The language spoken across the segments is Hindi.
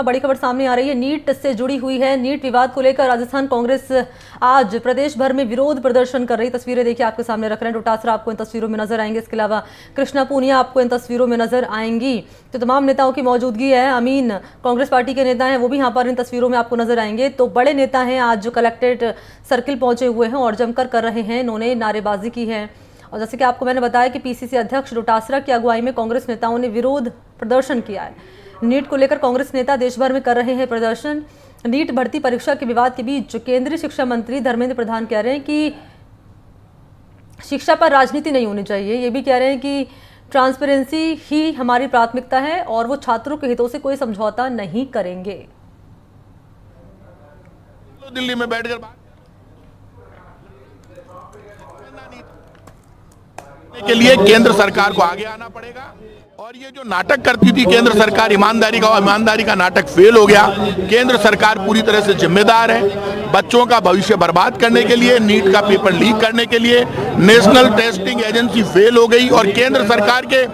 बड़ी खबर सामने आ रही है, नीट से जुड़ी हुई है। नीट विवाद को लेकर राजस्थान कांग्रेस आज प्रदेश भर में विरोध प्रदर्शन कर रही। तस्वीरें देखिए आपके सामने रख रहे हैं। डोटासरा आपको इन तस्वीरों में नजर आएंगे, इसके अलावा कृष्णा पूनिया आपको इन तस्वीरों में नजर आएंगी। तो तमाम नेताओं की मौजूदगी है। अमीन कांग्रेस पार्टी के नेता हैं, वो भी यहाँ पर इन तस्वीरों में आपको नजर आएंगे। तो बड़े नेता हैं, आज जो कलेक्ट्रेट सर्किल पहुंचे हुए हैं और जमकर कर रहे हैं, इन्होंने नारेबाजी की है। और जैसे कि आपको मैंने बताया कि पीसीसी अध्यक्ष डोटासरा की अगुवाई में कांग्रेस नेताओं ने विरोध प्रदर्शन किया है। नीट को लेकर कांग्रेस नेता देश भर में कर रहे हैं प्रदर्शन। नीट भर्ती परीक्षा के विवाद के बीच केंद्रीय शिक्षा मंत्री धर्मेंद्र प्रधान कह रहे हैं कि शिक्षा पर राजनीति नहीं होनी चाहिए। ये भी कह रहे हैं कि ट्रांसपेरेंसी ही हमारी प्राथमिकता है और वो छात्रों के हितों से कोई समझौता नहीं करेंगे। तो दिल्ली में बैठकर के लिए केंद्र सरकार को आगे आना पड़ेगा। और ये जो नाटक करती थी केंद्र सरकार, ईमानदारी का नाटक फेल हो गया। केंद्र सरकार पूरी तरह से जिम्मेदार है। बच्चों का भविष्य बर्बाद करने के लिए, नीट का पेपर लीक करने के लिए नेशनल टेस्टिंग एजेंसी फेल हो गई और केंद्र सरकार के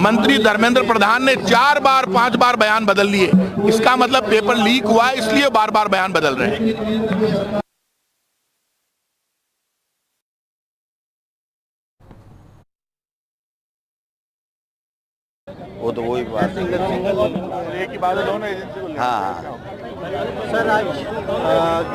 मंत्री धर्मेंद्र प्रधान ने 4 बार 5 बार बयान बदल लिए। इसका मतलब पेपर लीक हुआ है, इसलिए बार बार बयान बदल रहे हैं। वो तो वही बात है, एक ही बात है दोनों एजेंसी को। हाँ सर, आज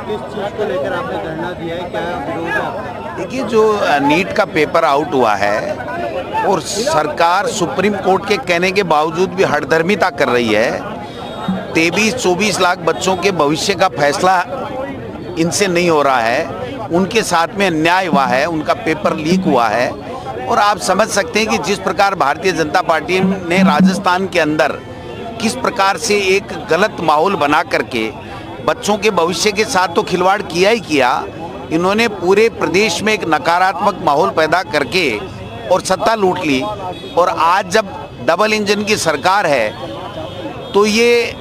किस चीज़ को लेकर आपने धरना दिया है, क्या विरोध है आपका? देखिए, जो नीट का पेपर आउट हुआ है और सरकार सुप्रीम कोर्ट के कहने के बावजूद भी हठधर्मिता कर रही है। 23-24 लाख बच्चों के भविष्य का फैसला इनसे नहीं हो रहा है। उनके साथ में अन्याय हुआ है, उनका पेपर लीक हुआ है। और आप समझ सकते हैं कि जिस प्रकार भारतीय जनता पार्टी ने राजस्थान के अंदर किस प्रकार से एक गलत माहौल बना करके बच्चों के भविष्य के साथ तो खिलवाड़ किया ही किया, इन्होंने पूरे प्रदेश में एक नकारात्मक माहौल पैदा करके और सत्ता लूट ली। और आज जब डबल इंजन की सरकार है तो ये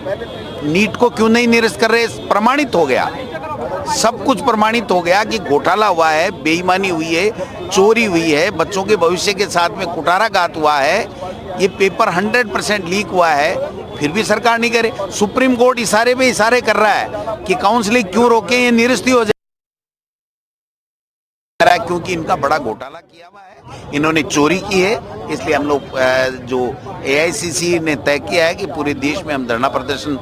नीट को क्यों नहीं निरस्त कर रहे? प्रमाणित हो गया, सब कुछ प्रमाणित हो गया कि घोटाला हुआ है, बेईमानी हुई है, चोरी हुई है, बच्चों के भविष्य के साथ में कुठाराघात हुआ है। ये पेपर 100% लीक हुआ है, फिर भी सरकार नहीं करे। सुप्रीम कोर्ट इशारे पे इशारे कर रहा है कि काउंसलिंग क्यों रोके, ये निरस्त ही हो जाए, क्योंकि इनका बड़ा घोटाला किया हुआ है, इन्होंने चोरी की है। इसलिए हम लोग जो AICC ने तय किया है कि पूरे देश में हम धरना प्रदर्शन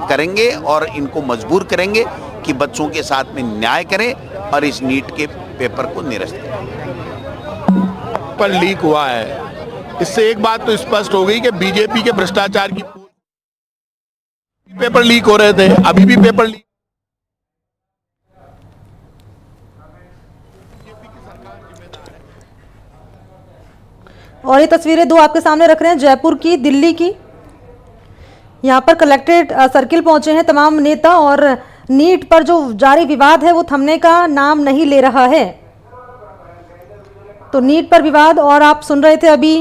करेंगे और इनको मजबूर करेंगे कि बच्चों के साथ में न्याय करें और इस नीट के पेपर को निरस्त करें। पर लीक हुआ है, इससे एक बात तो स्पष्ट हो गई कि बीजेपी के भ्रष्टाचार की पेपर लीक हो रहे थे, अभी भी पेपर लीक। और ये तस्वीरें दो आपके सामने रख रहे हैं, जयपुर की, दिल्ली की। यहाँ पर कलेक्ट्रेट सर्किल पहुंचे हैं तमाम नेता और नीट पर जो जारी विवाद है वो थमने का नाम नहीं ले रहा है। तो नीट पर विवाद, और आप सुन रहे थे अभी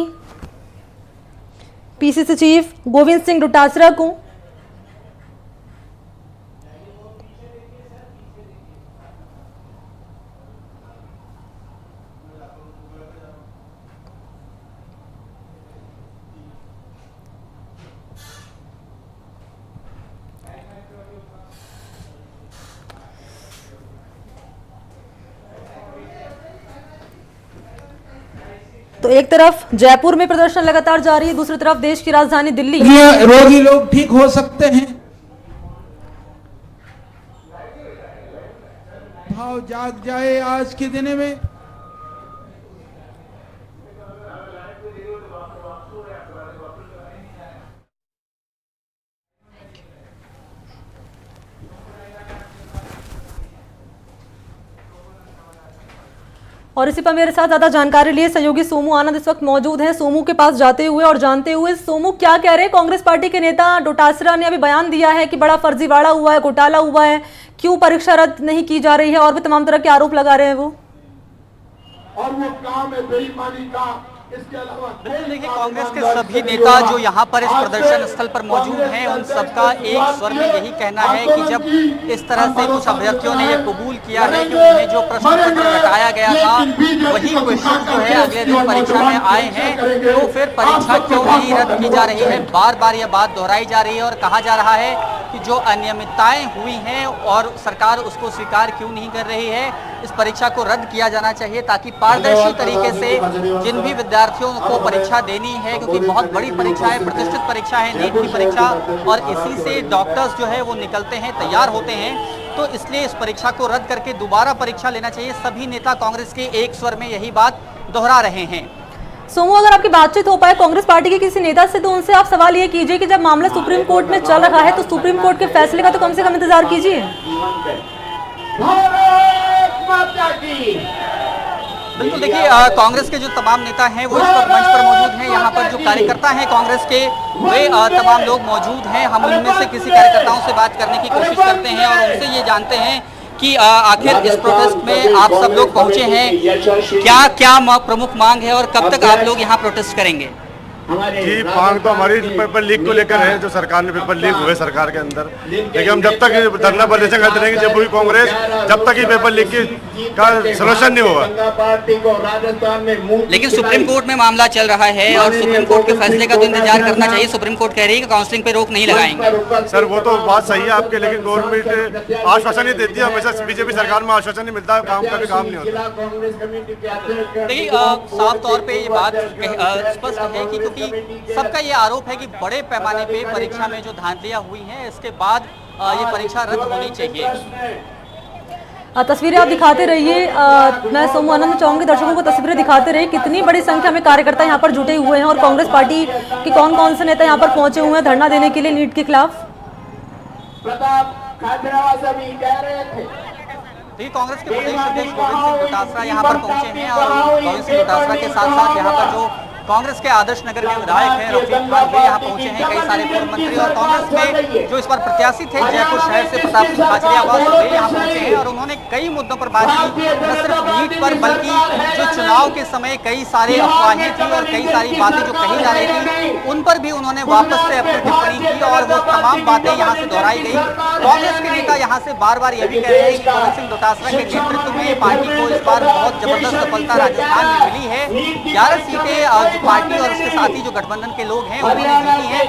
पीसीसी चीफ गोविंद सिंह डोटासरा को। तो एक तरफ जयपुर में प्रदर्शन लगातार जारी है, दूसरी तरफ देश की राजधानी दिल्ली। रोगी लोग ठीक हो सकते हैं, भाव जाग जाए आज के दिन में। और इसी पर मेरे साथ ज्यादा जानकारी लिए सहयोगी सोमू आनंद इस वक्त मौजूद हैं। सोमू के पास जाते हुए और जानते हुए, सोमू क्या कह रहे हैं कांग्रेस पार्टी के नेता डोटासरा ने? अभी बयान दिया है कि बड़ा फर्जीवाड़ा हुआ है, घोटाला हुआ है, क्यों परीक्षा रद्द नहीं की जा रही है, और भी तमाम तरह के आरोप लगा रहे हैं वो। और वो काम है बेईमानी का, बिल्कुल, देखिए कांग्रेस के सभी नेता जो यहाँ पर इस प्रदर्शन स्थल पर मौजूद हैं, उन सबका एक स्वर में यही कहना है कि जब इस तरह से कुछ अभ्यर्थियों ने ये कबूल किया है कि उन्हें जो प्रश्न पत्र रटाया गया था वही क्वेश्चन जो है अगले दिन परीक्षा में आए हैं, तो फिर परीक्षा क्यों नहीं रद्द की जा रही है। बार बार यह बात दोहराई जा रही है और कहा जा रहा है कि जो अनियमितताएं हुई हैं और सरकार उसको स्वीकार क्यों नहीं कर रही है, इस परीक्षा को रद्द किया जाना चाहिए ताकि पारदर्शी तरीके से जिन भी विद्यार्थियों को परीक्षा देनी है, क्योंकि बहुत बड़ी परीक्षा है, प्रतिष्ठित परीक्षा है नीट की परीक्षा, और इसी से डॉक्टर्स जो है वो निकलते हैं, तैयार होते हैं, तो इसलिए इस परीक्षा को रद्द करके दोबारा परीक्षा लेना चाहिए। सभी नेता कांग्रेस के एक स्वर में यही बात दोहरा रहे हैं। सोमू, अगर आपकी बातचीत हो पाए कांग्रेस पार्टी के किसी नेता से, तो उनसे आप सवाल ये कीजिए कि जब मामला सुप्रीम कोर्ट में चल रहा है तो सुप्रीम कोर्ट के फैसले का तो कम से कम इंतजार कीजिए। बिल्कुल, देखिए कांग्रेस के जो तमाम नेता हैं वो इस वक्त मंच पर मौजूद हैं। यहाँ पर जो कार्यकर्ता हैं कांग्रेस के वे तमाम लोग मौजूद हैं। हम उनमें से किसी कार्यकर्ताओं से बात करने की कोशिश करते हैं और उनसे ये जानते हैं कि आखिर इस प्रोटेस्ट में आप सब लोग पहुंचे हैं, क्या क्या प्रमुख मांग है और कब तक आप लोग यहाँ प्रोटेस्ट करेंगे? जी, मांग तो हमारी पेपर लीक को लेकर है, जो सरकार ने पेपर लीक हुए सरकार के अंदर, लेकिन हम जब तक धरना प्रदर्शन करते रहेंगे जब भी कांग्रेस जब तक ये पेपर लीक का सलूशन नहीं होगा। लेकिन सुप्रीम कोर्ट में मामला चल रहा है और सुप्रीम कोर्ट के फैसले का तो इंतजार करना चाहिए। सुप्रीम कोर्ट कह रही है कि काउंसलिंग पे रोक नहीं लगाएंगे। सर, वो तो बात सही है आपके, लेकिन गवर्नमेंट आश्वासन नहीं देती है। हमेशा बीजेपी सरकार में आश्वासन नहीं मिलता, काम का भी काम नहीं होता। देखिए साफ तौर पे ये बात स्पष्ट है कि क्योंकि सबका ये आरोप है कि बड़े पैमाने पे परीक्षा में जो धांधलियां हुई हैं, इसके बाद ये परीक्षा रद्द होनी चाहिए। तस्वीरें आप दिखाते रहिए। मैं सोमू आनंद चाहूंगी दर्शकों को तस्वीरें दिखाते रहिए। कितनी बड़ी संख्या में कार्यकर्ता यहाँ पर जुटे हुए हैं और कांग्रेस पार्टी के कौन कौन से नेता यहाँ पर पहुंचे हुए हैं धरना देने के लिए नीट के खिलाफ। देखिए कांग्रेस के प्रदेश अध्यक्ष गोविंद सिंह डोटासरा यहाँ पर पहुंचे हैं और गोविंद सिंह डोटासरा के साथ साथ यहाँ पर जो कांग्रेस के आदर्श नगर के विधायक हैं रफीक खान भी यहाँ पहुंचे हैं, कई सारे पूर्व मंत्री और कांग्रेस में जो इस बार प्रत्याशी थे जयपुर शहर से प्रताप सिंह खाचरियावास वे यहाँ पहुंचे हैं और उन्होंने कई मुद्दों पर बात की, न सिर्फ नीट पर बल्कि जो चुनाव के समय कई सारे अफवाहें थी और कई सारी बातें जो कही जा रही थी उन पर भी उन्होंने वापस से अपनी टिप्पणी की और वो तमाम बातें यहाँ से दोहराई गई। कांग्रेस के नेता यहाँ से बार बार यह भी कह रहे हैं कि गोविंद सिंह डोटासरा के नेतृत्व में पार्टी को इस बार बहुत जबरदस्त सफलता राजस्थान में मिली है। 11 सीटें जो पार्टी और उसके साथ ही जो गठबंधन के लोग हैं उन्होंने जीती है।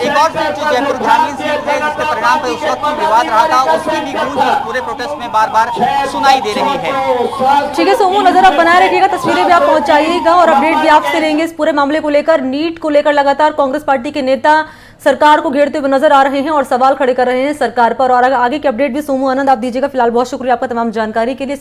एक और सीट जो जयपुर ग्रामीण सीट है जिसके परिणाम पर उस वक्त विवाद रहा था, उसकी भी गूंज इस पूरे प्रोटेस्ट में बार बार सुनाई दे रही है। ठीक है सोमू, नजर आप बनाए रखिएगा, तस्वीरें भी आप पहुंचाइएगा और अपडेट भी आपसे लेंगे इस पूरे मामले को लेकर। नीट को लेकर लगातार कांग्रेस पार्टी के नेता सरकार को घेरते हुए नजर आ रहे हैं और सवाल खड़े कर रहे हैं सरकार पर। और आगे की अपडेट भी सोमू आनंद आप दीजिएगा। फिलहाल बहुत शुक्रिया आपका तमाम जानकारी के लिए।